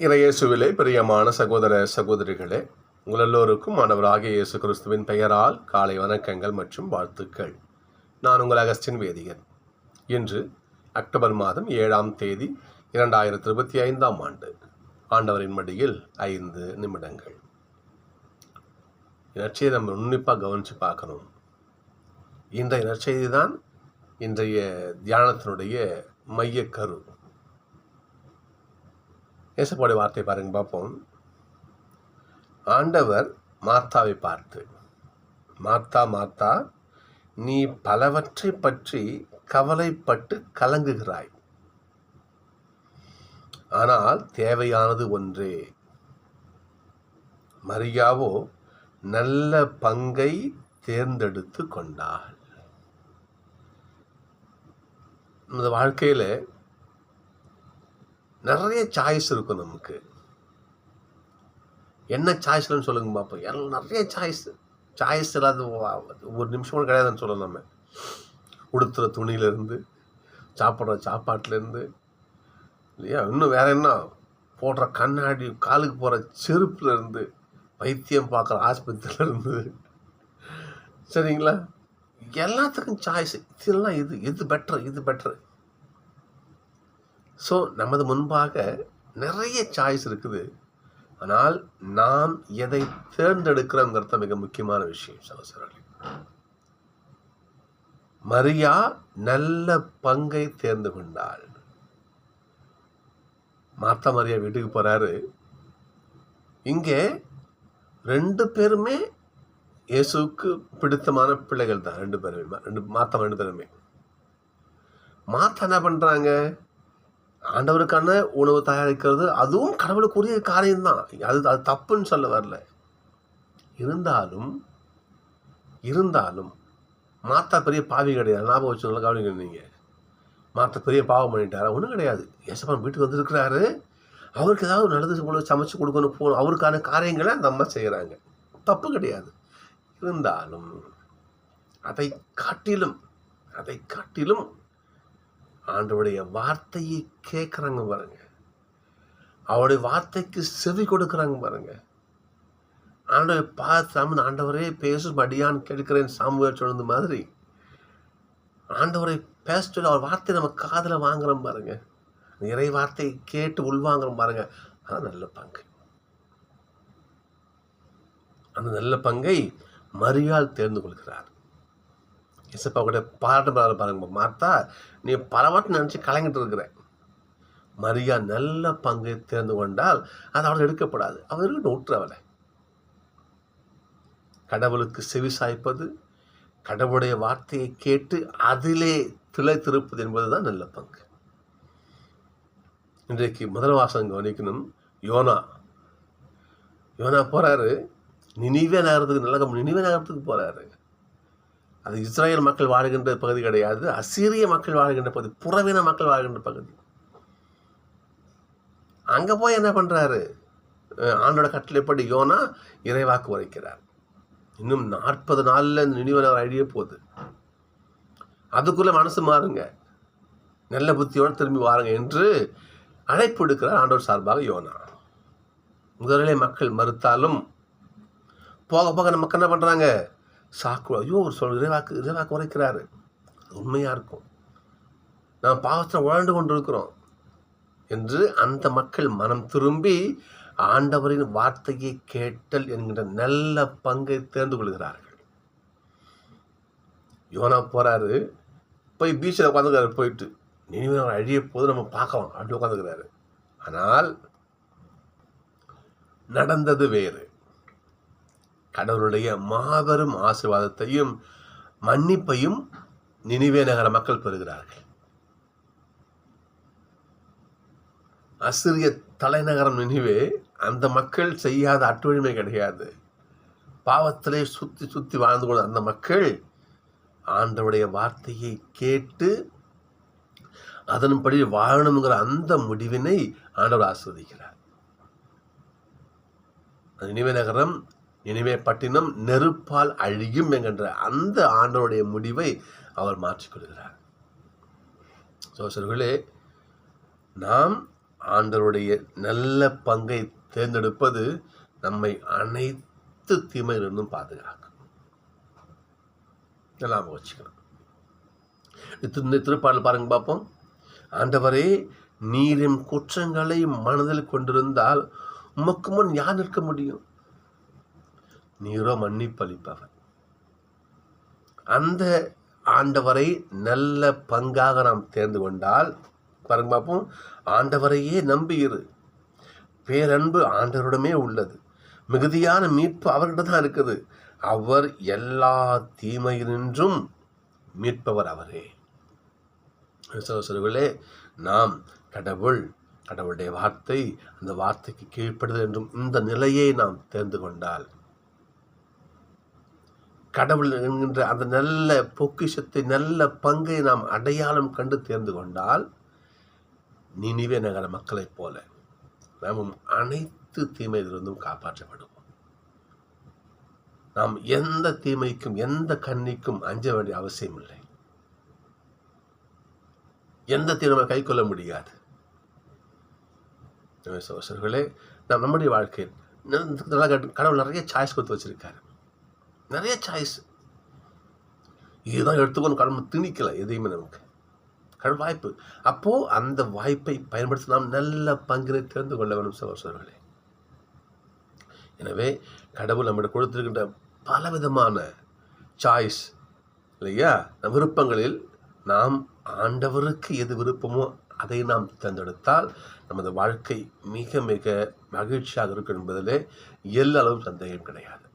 இறையேசுவிலே பிரியமான சகோதர சகோதரிகளே, உங்கள் எல்லோருக்கும் ஆண்டவராகிய இயேசு கிறிஸ்துவின் பெயரால் காலை வணக்கங்கள் மற்றும் வாழ்த்துக்கள். நான் உங்கள் அகஸ்டின் வேதியன். இன்று அக்டோபர் மாதம் 7ஆம் தேதி 2025ஆம் ஆண்டு. ஆண்டவரின் மடியில் 5 நிமிடங்கள். நற்செய்தி நம்ம உன்னிப்பாக கவனித்து பார்க்கணும். இன்றைய நற்செய்தி தான் இன்றைய தியானத்தினுடைய மையக்கரு. இயேசுவோட வார்த்தை பாருங்க பார்ப்போம். ஆண்டவர் மார்த்தாவை பார்த்து, மார்த்தா மார்த்தா, நீ பலவற்றை பற்றி கவலைப்பட்டு கலங்குகிறாய், ஆனால் தேவையானது ஒன்றே. மரியாவோ நல்ல பங்கை தேர்ந்தெடுத்து கொண்டாள். இந்த வாழ்க்கையில் நிறைய சாய்ஸ் இருக்கும். நமக்கு என்ன சாய்ஸ்லன்னு சொல்லுங்க பார்ப்போம். நிறைய சாய்ஸ் இல்லாத ஒரு நிமிஷம் கூட கிடையாதுன்னு சொல்லலாம். நம்ம உடுத்துகிற துணியிலேருந்து, சாப்பிட்ற சாப்பாட்டிலேருந்து, இல்லையா, இன்னும் வேற என்ன, போடுற கண்ணாடி, காலுக்கு போகிற செருப்புலேருந்து, வைத்தியம் பார்க்குற ஆஸ்பத்திரியிலேருந்து, சரிங்களா, எல்லாத்துக்கும் சாய்ஸ். இதெல்லாம் இது பெட்ரு. ஸோ நமது முன்பாக நிறைய சாய்ஸ் இருக்குது. ஆனால் நாம் எதை தேர்ந்தெடுக்கிறோங்கிறது மிக முக்கியமான விஷயம். சகோதரர்களே, மரியா நல்ல பங்கை தேர்ந்து கொண்டாள். மார்த்தா மரியா வீட்டுக்கு போறாரு. இங்கே 2 பேருமே இயேசுக்கு பிடித்தமான பிள்ளைகள் தான். 2 பேருமே மார்த்தா 2 பேருமே. மார்த்தா என்ன பண்றாங்க? ஆண்டவருக்கான உணவு தயாரிக்கிறது, அதுவும் கடவுளுக்குரிய காரியம்தான். அது தப்புன்னு சொல்ல வரல. இருந்தாலும் மார்த்தா பெரிய பாவி கிடையாது. ஞாபகம் வச்சு நல்லா கவனிக்க. நீங்கள் மார்த்தா பெரிய பாவம் பண்ணிட்டாரா? ஒன்றும் கிடையாது. ஏசப்பன் வீட்டுக்கு வந்திருக்கிறாரு, அவருக்கு ஏதாவது நல்லது போல சமைச்சு கொடுக்கணும், போகணும், அவருக்கான காரியங்களை அந்த அம்மா செய்கிறாங்க. தப்பு கிடையாது. இருந்தாலும் அதை காட்டிலும் ஆண்டவருடைய வார்த்தையை கேட்குறாங்க பாருங்க. அவருடைய வார்த்தைக்கு செவி கொடுக்குறாங்க பாருங்க. ஆண்டவரை பார்த்து, ஆண்டவரே பேசும் அடியான்னு கேட்கிறேன் சாமுவேல் சொன்னது மாதிரி, ஆண்டவரை பேச சொல்லி அவர் வார்த்தையை நம்ம காதில் வாங்குறோம் பாருங்க. இறை வார்த்தையை கேட்டு உள்வாங்குறோம் பாருங்க. அதான் நல்ல பங்கு. அந்த நல்ல பங்கை மரியாள் தேர்ந்து கொள்கிறார். இசப்பா கூட பாராட்டு பாருங்க. மார்த்தா, நீ பலவாட்டு நினச்சி கலங்கிட்டு இருக்கிற. மரியா நல்ல பங்கை தேர்ந்து கொண்டால் அது அவள் எடுக்கப்படாது. அவருக்கு விட்டுறவளை. கடவுளுக்கு செவி சாய்ப்பது, கடவுளுடைய வார்த்தையை கேட்டு அதிலே திளைத்திருப்பது என்பதுதான் நல்ல பங்கு. இன்றைக்கு முதல் வாசகம் கவனிக்கணும். யோனா போறாரு. நினிவே நகரத்துக்கு போறாரு. அது இஸ்ரேல் மக்கள் வாழ்கின்ற பகுதி கிடையாது. அசீரிய மக்கள் வாழ்கின்ற பகுதி, புறவின மக்கள் வாழ்கின்ற பகுதி. அங்கே போய் என்ன பண்ணுறாரு? ஆண்டோட கட்டளைப்படி யோனா இறைவாக்கு உரைக்கிறார். இன்னும் 40 நாளில் இந்த நினிவே நகரம் அழிய போகுது. அதுக்குள்ளே மனசு மாறுங்க, நல்ல புத்தியோடு திரும்பி வாருங்க என்று அழைப்பு எடுக்கிறார் ஆண்டவர் சார்பாக யோனா. முதலிலே மக்கள் மறுத்தாலும் போக போக நம்ம மக்கள் என்ன பண்ணுறாங்க? சாக்கு, ஐயோ ஒரு இறைவாக்கு உரைக்கிறாரு, உண்மையாக இருக்கும், நாம் பாவத்தில் வாழ்ந்து கொண்டு இருக்கிறோம் என்று அந்த மக்கள் மனம் திரும்பி ஆண்டவரின் வார்த்தையை கேட்டல் என்கின்ற நல்ல பங்கை தேர்ந்து கொள்கிறார்கள். யோனா போறாரு, போய் பீச்சில் உட்காந்துக்கிறாரு. போயிட்டு நினைவு அழிய போது நம்ம பார்க்கலாம் அப்படி உட்காந்துக்கிறாரு. ஆனால் நடந்தது வேறு. கடவுளுடைய மாபெரும் ஆசீர்வாதத்தையும் மன்னிப்பையும் நினிவே நகர மக்கள் பெறுகிறார்கள். அசிரிய தலைநகரம் நினிவே, அந்த மக்கள் செய்யாத அட்டுழிமை கிடையாது. பாவத்திலே சுத்தி வாழ்ந்து கொண்ட அந்த மக்கள் ஆண்டவருடைய வார்த்தையை கேட்டு அதன்படி வாழணுங்கிற அந்த முடிவினை ஆண்டவர் ஆஸ்வதிக்கிறார். நினிவே நகரம், நினிவே பட்டினம் நெருப்பால் அழியும் என்கின்ற அந்த ஆண்டவருடைய முடிவை அவர் மாற்றிக்கொள்கிறார். சோசர்களே, நாம் ஆண்டவருடைய நல்ல பங்கை தேர்ந்தெடுப்பது நம்மை அனைத்து தீமைகளிலிருந்தும் பாதுகாக்கும். எல்லாம் வச்சுக்கணும். இந்த திருப்பாடல் பாருங்க பார்ப்போம். ஆண்டவரே, நீரின் குற்றங்களை மனதில் கொண்டிருந்தால் உமக்கு முன் யார் நிற்க முடியும்? நீரோ மன்னிப்பளிப்பவர். அந்த ஆண்டவரை நல்ல பங்காக நாம் தேர்ந்து கொண்டால் பாருங்க பார்ப்போம். ஆண்டவரையே நம்பியிரு. பேரன்பு ஆண்டவரிடமே உள்ளது. மிகுதியான மீட்பு அவர்கிட்ட தான் இருக்குது. அவர் எல்லா தீமையினின்றும் மீட்பவர் அவரே. சகோதரர்களே, நாம் கடவுளுடைய வார்த்தை, அந்த வார்த்தைக்கு கீழ்ப்படுதல் என்றும் இந்த நிலையை நாம் தேர்ந்து கொண்டால், கடவுள் என்கின்ற அந்த நல்ல பொக்கிஷத்தை, நல்ல பங்கை நாம் அடையாளம் கண்டு தேர்ந்து கொண்டால், நினிவே நகர மக்களைப் போல நாமும் அனைத்து தீமையிலிருந்தும் காப்பாற்றப்படுவோம். நாம் எந்த தீமைக்கும் எந்த கண்ணிக்கும் அஞ்ச வேண்டிய அவசியம் இல்லை. எந்த தீமை கை கொள்ள முடியாது. சகோதரர்களே, நாம் நம்முடைய வாழ்க்கையில் கடவுள் நிறைய சாய்ஸ் கொடுத்து வச்சிருக்காரு. நிறைய சாய்ஸ். இதுதான் எடுத்துக்கொண்டு கடவுள் திணிக்கல எதையுமே நமக்கு. கடவுள் வாய்ப்பு. அப்போ அந்த வாய்ப்பை பயன்படுத்தி நாம் நல்ல பங்கினை தெரிந்து கொள்ள வேண்டும் சகோதரர்களே. எனவே கடவுள் நம்மிடம் கொடுத்திருக்கின்ற பலவிதமான சாய்ஸ் இல்லையா, விருப்பங்களில் நாம் ஆண்டவருக்கு எது விருப்பமோ அதை நாம் தேர்ந்தெடுத்தால் நமது வாழ்க்கை மிக மிக மகிழ்ச்சியாக இருக்கும் என்பதிலே எல்லளவும் சந்தேகம் கிடையாது.